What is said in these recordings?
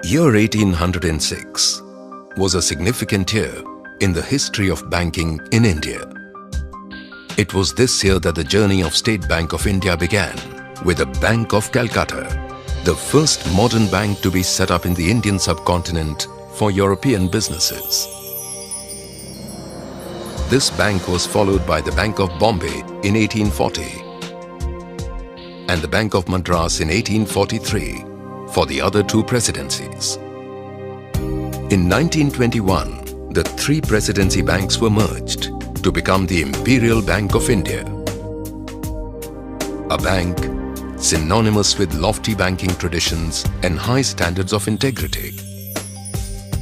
Year 1806 was a significant year in the history of banking in India. It was this year that the journey of State Bank of India began with the Bank of Calcutta, the first modern bank to be set up in the Indian subcontinent for European businesses. This bank was followed by the Bank of Bombay in 1840 and the Bank of Madras in 1843 for the other two presidencies. In 1921, the three presidency banks were merged to become the Imperial Bank of India, a bank synonymous with lofty banking traditions and high standards of integrity,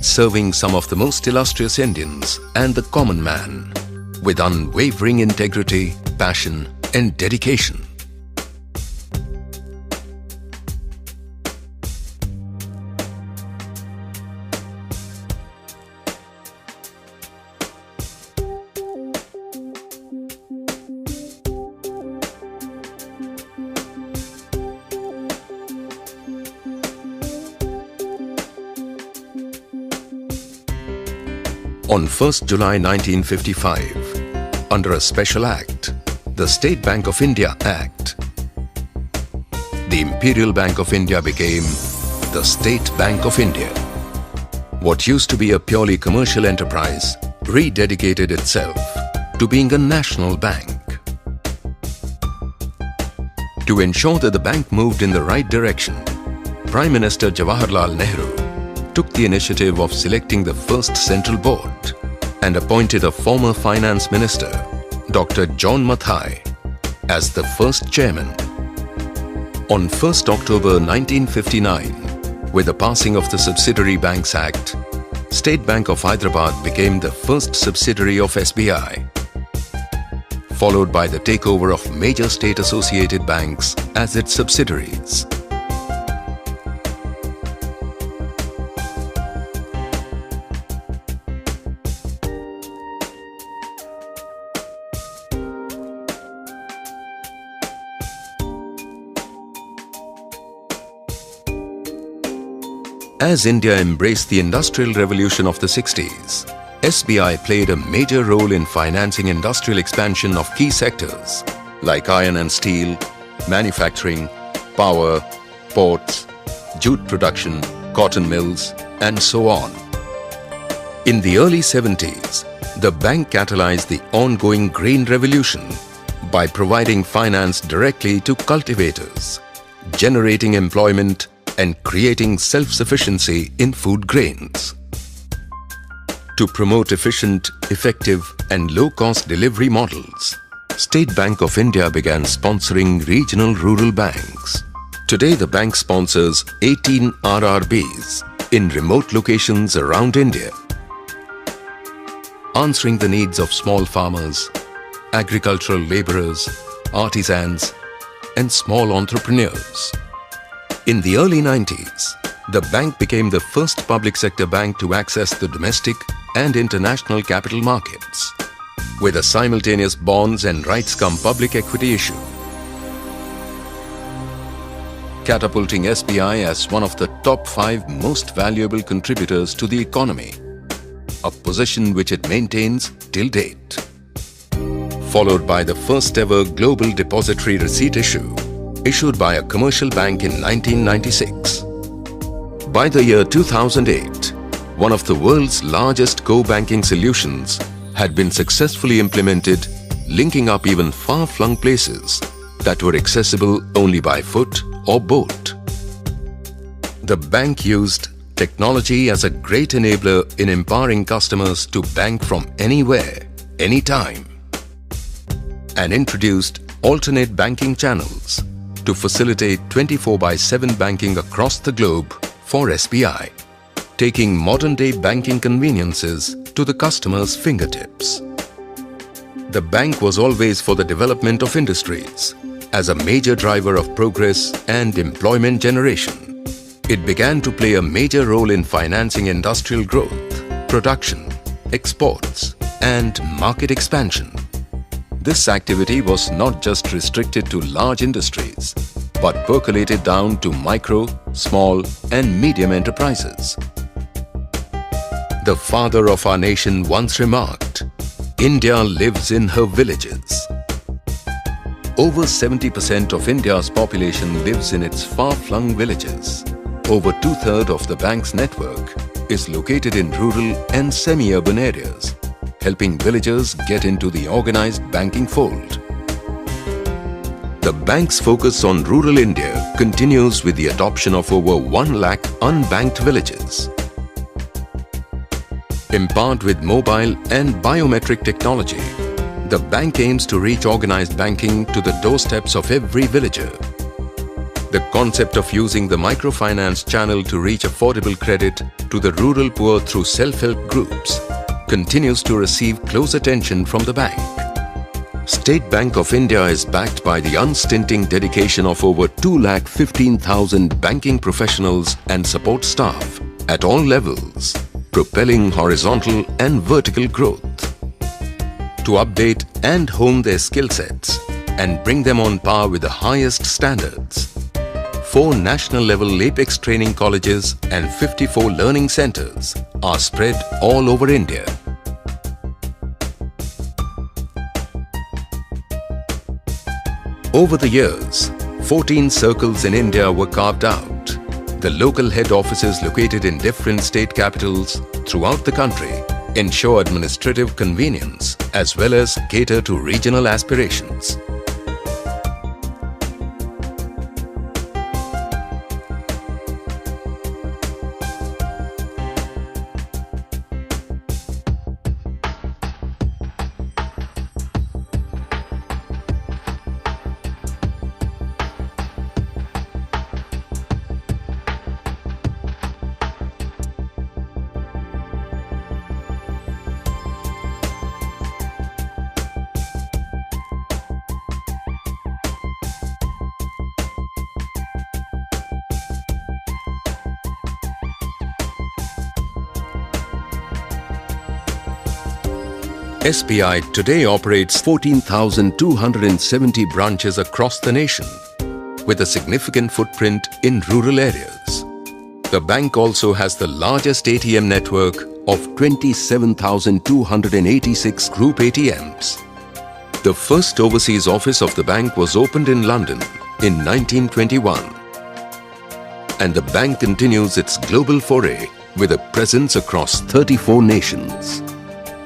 serving some of the most illustrious Indians and the common man with unwavering integrity, passion and dedication. On 1st July 1955, under a special act, the State Bank of India Act, the Imperial Bank of India became the State Bank of India. What used to be a purely commercial enterprise rededicated itself to being a national bank. To ensure that the bank moved in the right direction, Prime Minister Jawaharlal Nehru took the initiative of selecting the first central board and appointed a former finance minister, Dr. John Mathai, as the first chairman. On 1st October 1959, with the passing of the Subsidiary Banks Act, State Bank of Hyderabad became the first subsidiary of SBI, followed by the takeover of major state-associated banks as its subsidiaries. As India embraced the Industrial Revolution of the 60s, SBI played a major role in financing industrial expansion of key sectors like iron and steel, manufacturing, power, ports, jute production, cotton mills, and so on. In the early 70s, the bank catalyzed the ongoing grain revolution by providing finance directly to cultivators, generating employment and creating self-sufficiency in food grains. To promote efficient, effective and low-cost delivery models, State Bank of India began sponsoring regional rural banks. Today the bank sponsors 18 RRBs in remote locations around India, answering the needs of small farmers, agricultural laborers, artisans and small entrepreneurs. In the early 90s, the bank became the first public sector bank to access the domestic and international capital markets, with a simultaneous bonds and rights cum public equity issue, catapulting SBI as one of the top 5 most valuable contributors to the economy, a position which it maintains till date. Followed by the first ever global depository receipt issue, issued by a commercial bank in 1996. By the year 2008, one of the world's largest co-banking solutions had been successfully implemented, linking up even far-flung places that were accessible only by foot or boat. The bank used technology as a great enabler in empowering customers to bank from anywhere, anytime, and introduced alternate banking channels to facilitate 24/7 banking across the globe for SBI, taking modern-day banking conveniences to the customer's fingertips. The bank was always for the development of industries as a major driver of progress and employment generation. It began to play a major role in financing industrial growth, production, exports, and market expansion. This activity was not just restricted to large industries, but percolated down to micro, small and medium enterprises. The father of our nation once remarked, "India lives in her villages." Over 70% of India's population lives in its far-flung villages. Over two-thirds of the bank's network is located in rural and semi-urban areas, helping villagers get into the organized banking fold. The bank's focus on rural India continues with the adoption of over 1 lakh unbanked villages. Empowered with mobile and biometric technology, the bank aims to reach organized banking to the doorsteps of every villager. The concept of using the microfinance channel to reach affordable credit to the rural poor through self-help groups continues to receive close attention from the bank. State Bank of India is backed by the unstinting dedication of over 2,15,000 banking professionals and support staff at all levels, propelling horizontal and vertical growth. To update and hone their skill sets and bring them on par with the highest standards, 4 national-level Apex training colleges and 54 learning centers are spread all over India. Over the years, 14 circles in India were carved out. The local head offices located in different state capitals throughout the country ensure administrative convenience as well as cater to regional aspirations. SBI today operates 14,270 branches across the nation, with a significant footprint in rural areas. The bank also has the largest ATM network of 27,286 group ATMs. The first overseas office of the bank was opened in London in 1921. And the bank continues its global foray with a presence across 34 nations.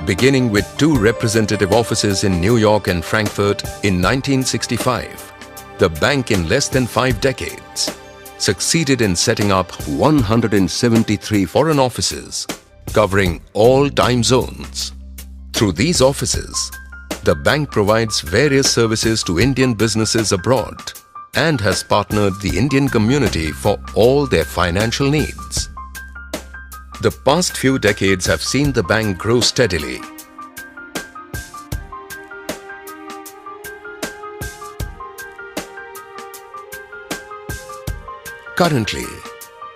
Beginning with 2 representative offices in New York and Frankfurt in 1965, the bank in less than 5 decades succeeded in setting up 173 foreign offices covering all time zones. Through these offices, the bank provides various services to Indian businesses abroad and has partnered the Indian community for all their financial needs. The past few decades have seen the bank grow steadily. Currently,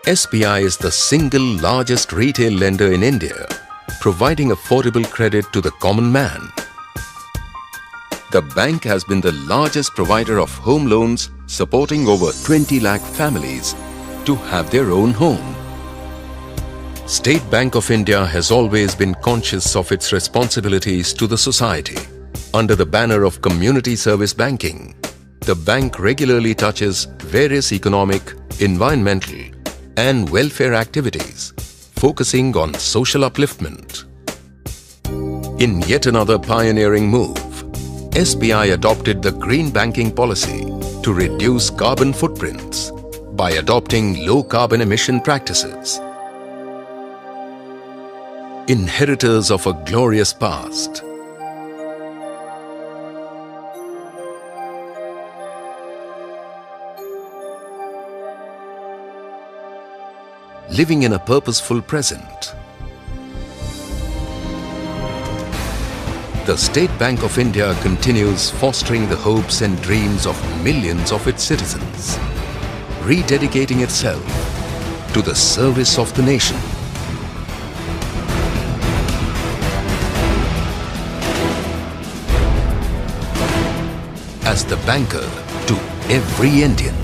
SBI is the single largest retail lender in India, providing affordable credit to the common man. The bank has been the largest provider of home loans, supporting over 20 lakh families to have their own home. State Bank of India has always been conscious of its responsibilities to the society. Under the banner of community service banking, the bank regularly touches various economic, environmental and welfare activities, focusing on social upliftment. In yet another pioneering move, SBI adopted the green banking policy to reduce carbon footprints by adopting low carbon emission practices. Inheritors of a glorious past, living in a purposeful present. The State Bank of India continues fostering the hopes and dreams of millions of its citizens, rededicating itself to the service of the nation. As the banker to every Indian.